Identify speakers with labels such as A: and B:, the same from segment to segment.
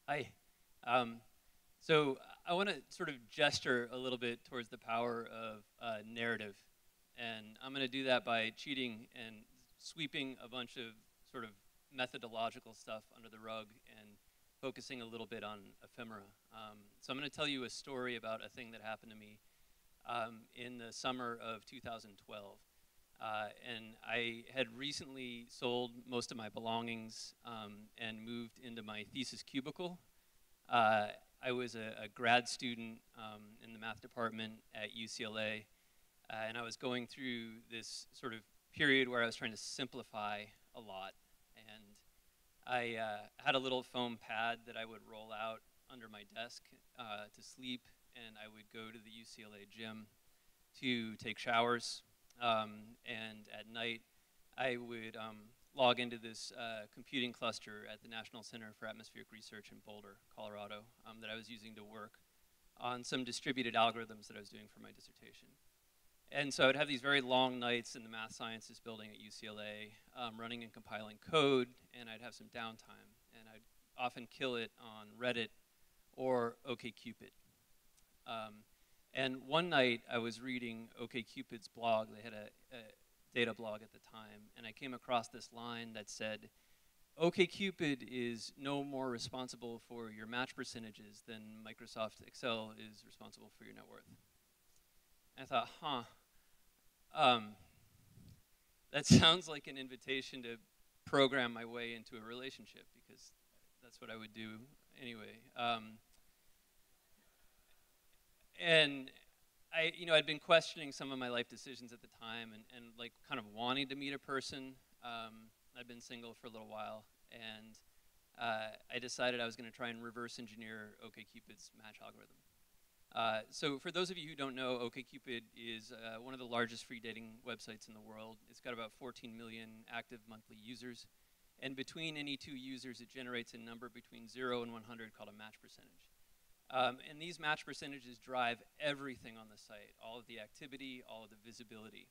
A: Hi. Um, so I want to sort of gesture a little bit towards the power of narrative. And I'm going to do that by cheating and sweeping a bunch of sort of methodological stuff under the rug and focusing a little bit on ephemera. So I'm going to tell you a story about a thing that happened to me in the summer of 2012. And I had recently sold most of my belongings and moved into my thesis cubicle. uh, I was a grad student in the math department at UCLA, and I was going through this sort of period where I was trying to simplify a lot. And I had a little foam pad that I would roll out under my desk to sleep, and I would go to the UCLA gym to take showers. And at night, I would log into this computing cluster at the National Center for Atmospheric Research in Boulder, Colorado, that I was using to work on some distributed algorithms that I was doing for my dissertation. And so I would have these very long nights in the math sciences building at UCLA, running and compiling code, and I'd have some downtime. And I'd often kill it on Reddit or OkCupid. Um, and one night I was reading OkCupid's blog. They had a data blog at the time, and I came across this line that said, OkCupid is no more responsible for your match percentages than Microsoft Excel is responsible for your net worth. And I thought, that sounds like an invitation to program my way into a relationship, because that's what I would do anyway. And I'd been questioning some of my life decisions at the time, and like kind of wanting to meet a person. I'd been single for a little while, and I decided I was going to try and reverse engineer OkCupid's match algorithm. So for those of you who don't know, OkCupid is one of the largest free dating websites in the world. It's got about 14 million active monthly users. And between any two users, it generates a number between 0 and 100 called a match percentage. And these match percentages drive everything on the site, all of the activity, all of the visibility.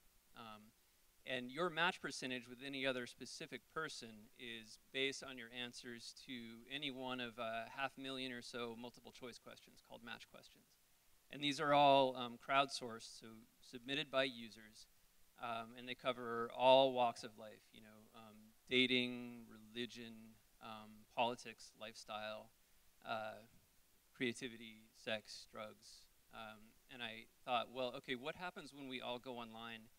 A: And your match percentage with any other specific person is based on your answers to any one of 500,000 or so multiple choice questions called match questions. And these are all crowdsourced, so submitted by users, and they cover all walks of life, dating, religion, politics, lifestyle, creativity, sex, drugs. And I thought, well, okay, what happens when we all go online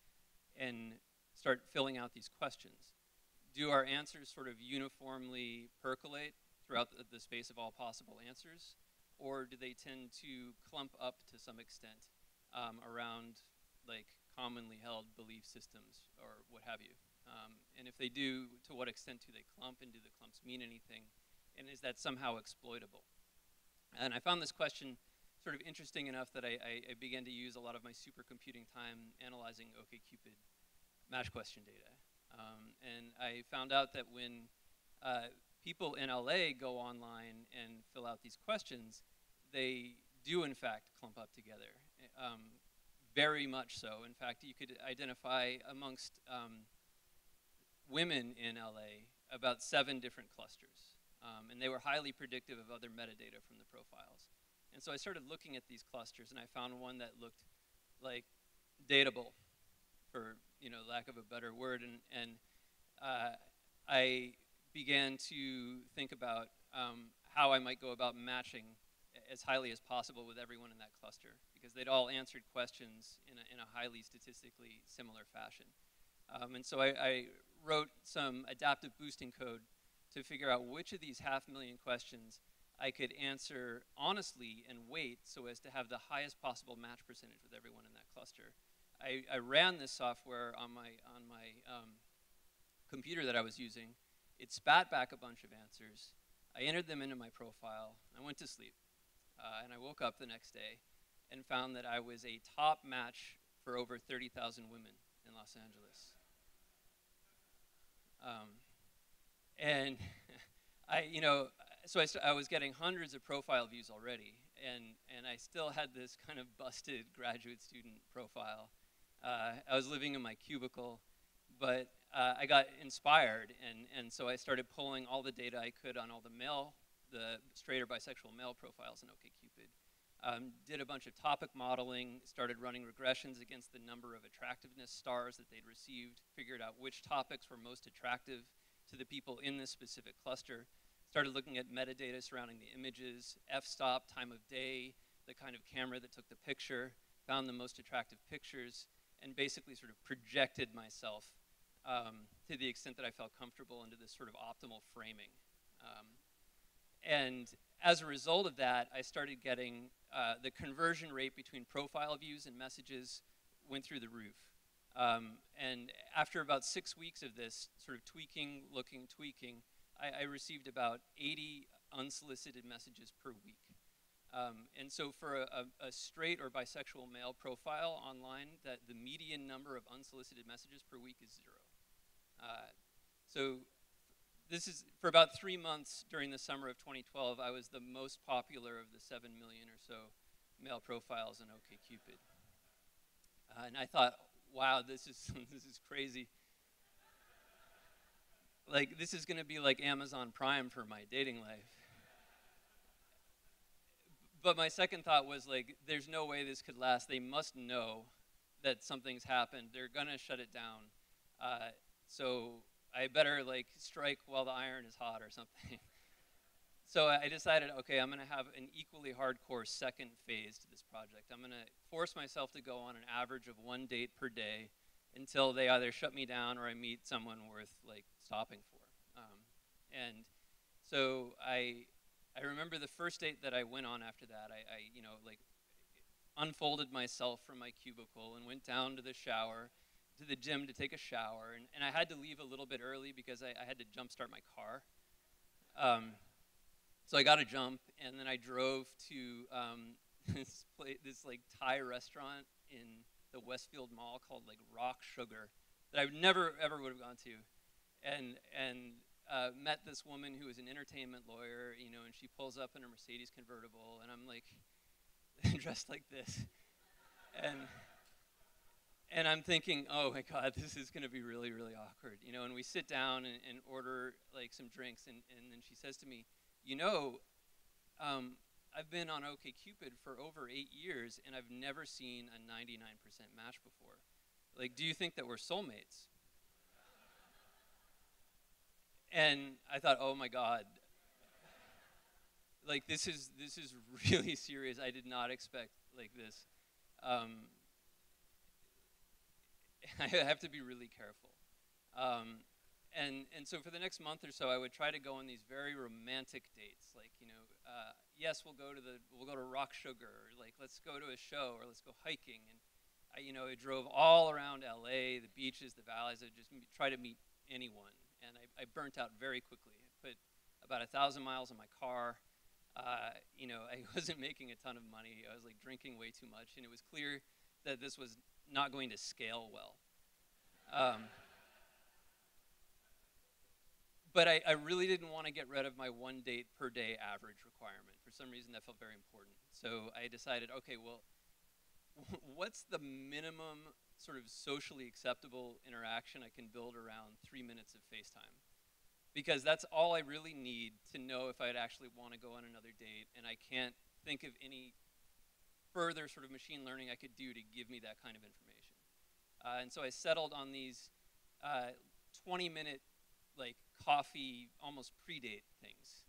A: and start filling out these questions? Do our answers sort of uniformly percolate throughout the space of all possible answers? Or do they tend to clump up to some extent around like commonly held belief systems or what have you? And if they do, to what extent do they clump, and do the clumps mean anything? And is that somehow exploitable? And I found this question sort of interesting enough that I began to use a lot of my supercomputing time analyzing OkCupid match question data. And I found out that when people in LA go online and fill out these questions, they do in fact clump up together, very much so. In fact, you could identify amongst women in LA about 7 different clusters. And they were highly predictive of other metadata from the profiles. And so I started looking at these clusters, and I found one that looked like dateable, for lack of a better word. And I began to think about how I might go about matching as highly as possible with everyone in that cluster, because they'd all answered questions in a highly statistically similar fashion. And so I wrote some adaptive boosting code to figure out which of these 500,000 questions I could answer honestly and weight so as to have the highest possible match percentage with everyone in that cluster. I ran this software on my computer that I was using. It spat back a bunch of answers. I entered them into my profile. I went to sleep. And I woke up the next day and found that I was a top match for over 30,000 women in Los Angeles. And I was getting hundreds of profile views already, and I still had this kind of busted graduate student profile. I was living in my cubicle, but I got inspired, and so I started pulling all the data I could on all the male the straight or bisexual male profiles in OkCupid. Did a bunch of topic modeling, started running regressions against the number of attractiveness stars that they'd received, figured out which topics were most attractive to the people in this specific cluster, started looking at metadata surrounding the images, f-stop, time of day, the kind of camera that took the picture, found the most attractive pictures, and basically sort of projected myself to the extent that I felt comfortable into this sort of optimal framing. And as a result of that, I started getting the conversion rate between profile views and messages went through the roof. And after about 6 weeks of this sort of tweaking, tweaking, I received about 80 unsolicited messages per week. And so for a straight or bisexual male profile online, that the median number of unsolicited messages per week is 0. So this is, for about 3 months during the summer of 2012, I was the most popular of the 7 million or so male profiles in OkCupid. And I thought, wow, this is this is crazy. Like, this is going to be like Amazon Prime for my dating life. But my second thought was, like, there's no way this could last. They must know that something's happened. They're going to shut it down. So I better, like, strike while the iron is hot or something. So I decided, okay, I'm going to have an equally hardcore second phase to this project. I'm going to force myself to go on an average of 1 date per day until they either shut me down or I meet someone worth, like, stopping for. And so I remember the first date that I went on after that. I you know, like, unfolded myself from my cubicle and went down to the shower, to the gym to take a shower. And I had to leave a little bit early because I had to jumpstart my car. So I got a jump, and then I drove to this like Thai restaurant in the Westfield Mall called like Rock Sugar that I never ever would have gone to, and met this woman who was an entertainment lawyer, you know, and she pulls up in a Mercedes convertible, and I'm like dressed like this, and I'm thinking, oh my God, this is going to be really, really awkward, you know. And we sit down and order like some drinks, and then she says to me, you know, I've been on OkCupid for over 8 years, and I've never seen a 99% match before. Like, do you think that we're soulmates? And I thought, oh my God, like, this is really serious. I did not expect like this. I have to be really careful. And so for the next month or so, I would try to go on these very romantic dates, like, you know, yes, we'll go to Rock Sugar, or like, let's go to a show, or let's go hiking. And I drove all around LA, the beaches, the valleys. I just try to meet anyone, and I burnt out very quickly. I put about 1,000 miles on my car. I wasn't making a ton of money. I was like drinking way too much, and it was clear that this was not going to scale well. But I really didn't want to get rid of my 1 date per day average requirement. For some reason, that felt very important. So I decided, okay, well, what's the minimum sort of socially acceptable interaction I can build around 3 minutes of FaceTime? Because that's all I really need to know if I'd actually want to go on another date, and I can't think of any further sort of machine learning I could do to give me that kind of information. And so I settled on these 20-minute like coffee, almost pre-date things,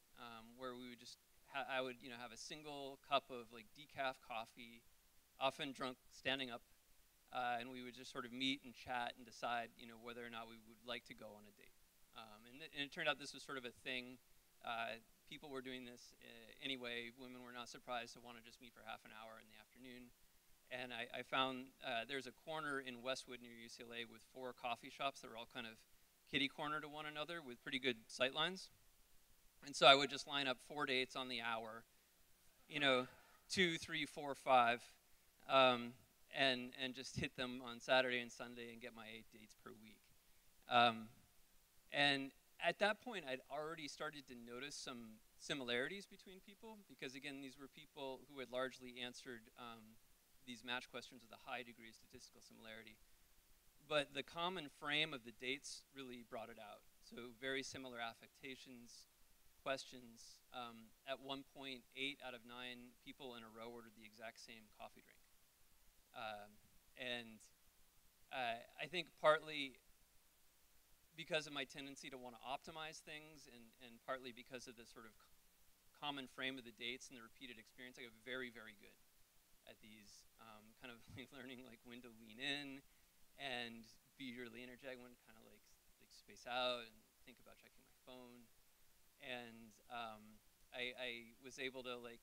A: where we would just, I would have a single cup of like decaf coffee, often drunk standing up, and we would just sort of meet and chat and decide whether or not we would like to go on a date. And it turned out this was sort of a thing. People were doing this anyway. Women were not surprised to want to just meet for half an hour in the afternoon. And I found there's a corner in Westwood near UCLA with 4 coffee shops that were all kind of kitty corner to one another with pretty good sight lines. And so I would just line up 4 dates on the hour, 2, 3, 4, 5, and just hit them on Saturday and Sunday and get my 8 dates per week. And at that point, I'd already started to notice some similarities between people, because again, these were people who had largely answered these match questions with a high degree of statistical similarity. But the common frame of the dates really brought it out. So very similar affectations, questions, at one point, 8 out of 9 people in a row ordered the exact same coffee drink. And I think partly because of my tendency to want to optimize things, and partly because of the sort of common frame of the dates and the repeated experience, I got very, very good at these, kind of like learning like when to lean in and be really energetic, when to kind of like space out and think about checking my phone. And I was able to like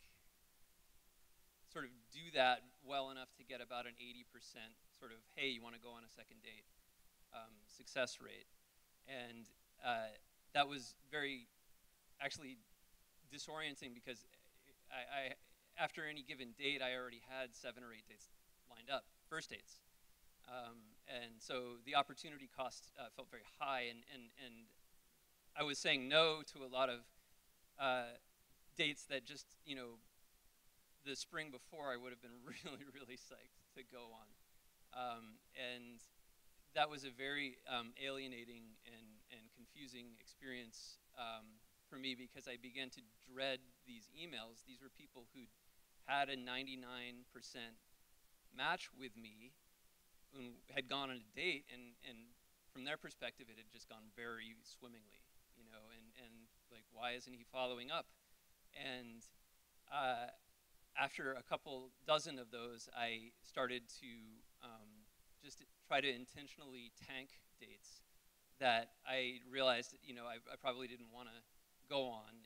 A: sort of do that well enough to get about an 80% sort of, hey, you want to go on a second date, success rate. And that was very actually disorienting, because I after any given date, I already had 7 or 8 dates lined up, first dates. And so the opportunity cost felt very high, and I was saying no to a lot of dates that just, the spring before I would have been really, really psyched to go on. And that was a very alienating and confusing experience for me, because I began to dread these emails. These were people who'd had a 99% match with me, and had gone on a date, and from their perspective, it had just gone very swimmingly, and like, why isn't he following up? And after a couple dozen of those, I started to just try to intentionally tank dates that I realized, I probably didn't want to go on.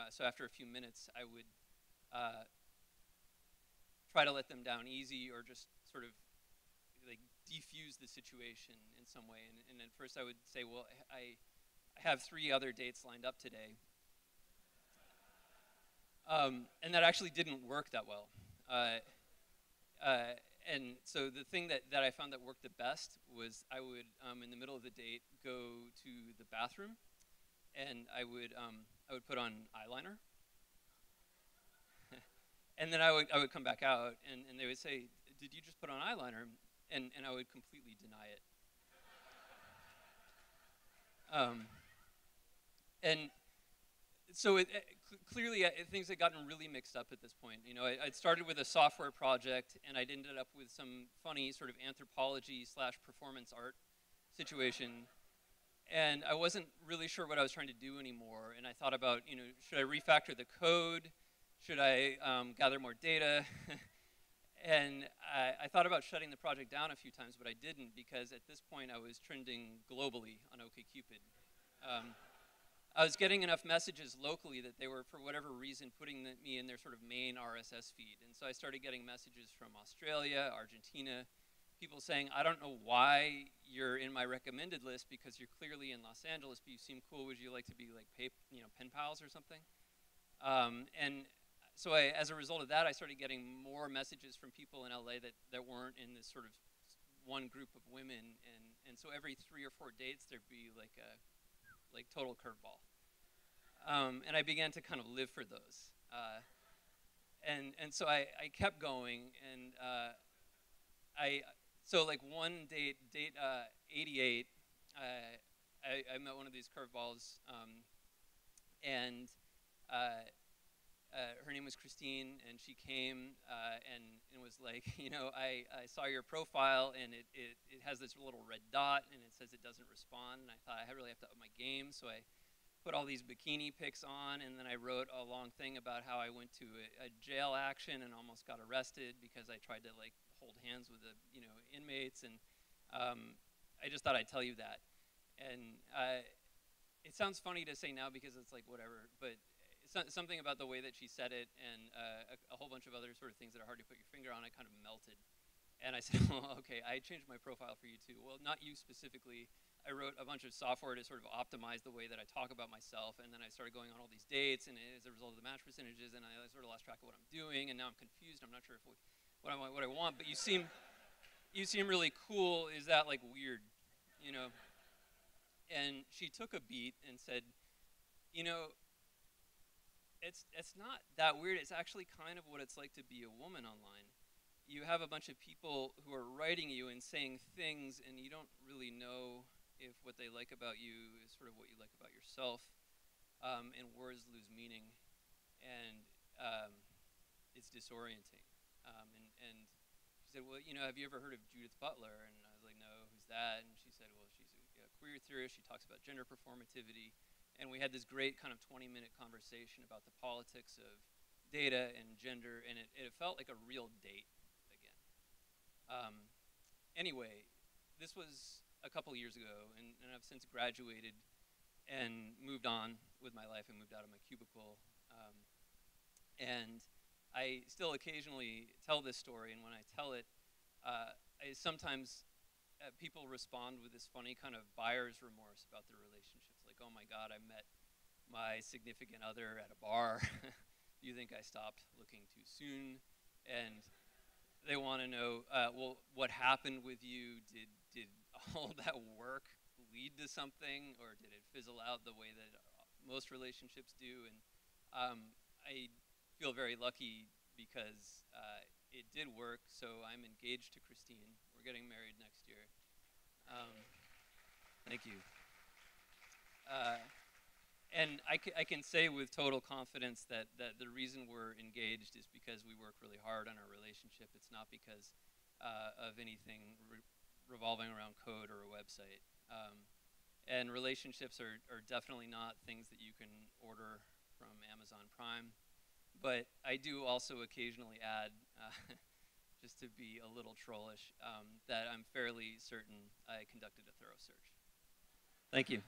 A: So after a few minutes, I would try to let them down easy, or just sort of like defuse the situation in some way. And at first I would say, well, I have 3 other dates lined up today. And that actually didn't work that well. And so the thing that I found that worked the best was I would, in the middle of the date, go to the bathroom, and I would put on eyeliner. And then I would come back out, and they would say, did you just put on eyeliner? And I would completely deny it. And so clearly things had gotten really mixed up at this point. I'd started with a software project, and I'd ended up with some funny sort of anthropology / performance art situation. And I wasn't really sure what I was trying to do anymore. And I thought about, should I refactor the code? Should I gather more data? And I thought about shutting the project down a few times, but I didn't, because at this point I was trending globally on OkCupid. I was getting enough messages locally that they were, for whatever reason, putting me in their sort of main RSS feed. And so I started getting messages from Australia, Argentina, people saying, I don't know why you're in my recommended list, because you're clearly in Los Angeles, but you seem cool. Would you like to be like pen pals or something? And so as a result of that, I started getting more messages from people in LA that weren't in this sort of one group of women. And so every 3 or 4 dates, there'd be like a total curveball. And I began to kind of live for those. And so I kept going, and so like one date 88, I met one of these curveballs, and her name was Christine, and she came and was like, I saw your profile, and it has this little red dot, and it says it doesn't respond, and I thought I really have to up my game, so I put all these bikini pics on, and then I wrote a long thing about how I went to a jail action and almost got arrested because I tried to like hold hands with the inmates, and I just thought I'd tell you that. And it sounds funny to say now because it's like whatever, but something about the way that she said it, and a whole bunch of other sort of things that are hard to put your finger on, I kind of melted. And I said, well, okay, I changed my profile for you too. Well, not you specifically. I wrote a bunch of software to sort of optimize the way that I talk about myself, and then I started going on all these dates, and as a result of the match percentages, and I sort of lost track of what I'm doing, and now I'm confused. I'm not sure what I want, but you seem really cool. Is that like weird, And she took a beat and said, it's not that weird. It's actually kind of what it's like to be a woman online. You have a bunch of people who are writing you and saying things, and you don't really know if what they like about you is sort of what you like about yourself. and words lose meaning, and it's disorienting. And she said, well, have you ever heard of Judith Butler? And I was like, no, who's that? And she said, well, she's a queer theorist. She talks about gender performativity. And we had this great kind of 20-minute conversation about the politics of data and gender, and it felt like a real date again. Anyway, this was a couple years ago, and I've since graduated and moved on with my life and moved out of my cubicle. And I still occasionally tell this story, and when I tell it, sometimes people respond with this funny kind of buyer's remorse about their relationships, like, oh my God, I met my significant other at a bar. Do you think I stopped looking too soon? And they want to know, well, what happened with you? Did all that work lead to something, or did it fizzle out the way that most relationships do? And I feel very lucky because it did work. So I'm engaged to Christine. We're getting married next year. Thank you. And I can say with total confidence that the reason we're engaged is because we work really hard on our relationship. It's not because of anything revolving around code or a website. And relationships are definitely not things that you can order from Amazon Prime. But I do also occasionally add, just to be a little trollish, that I'm fairly certain I conducted a thorough search. Thank you.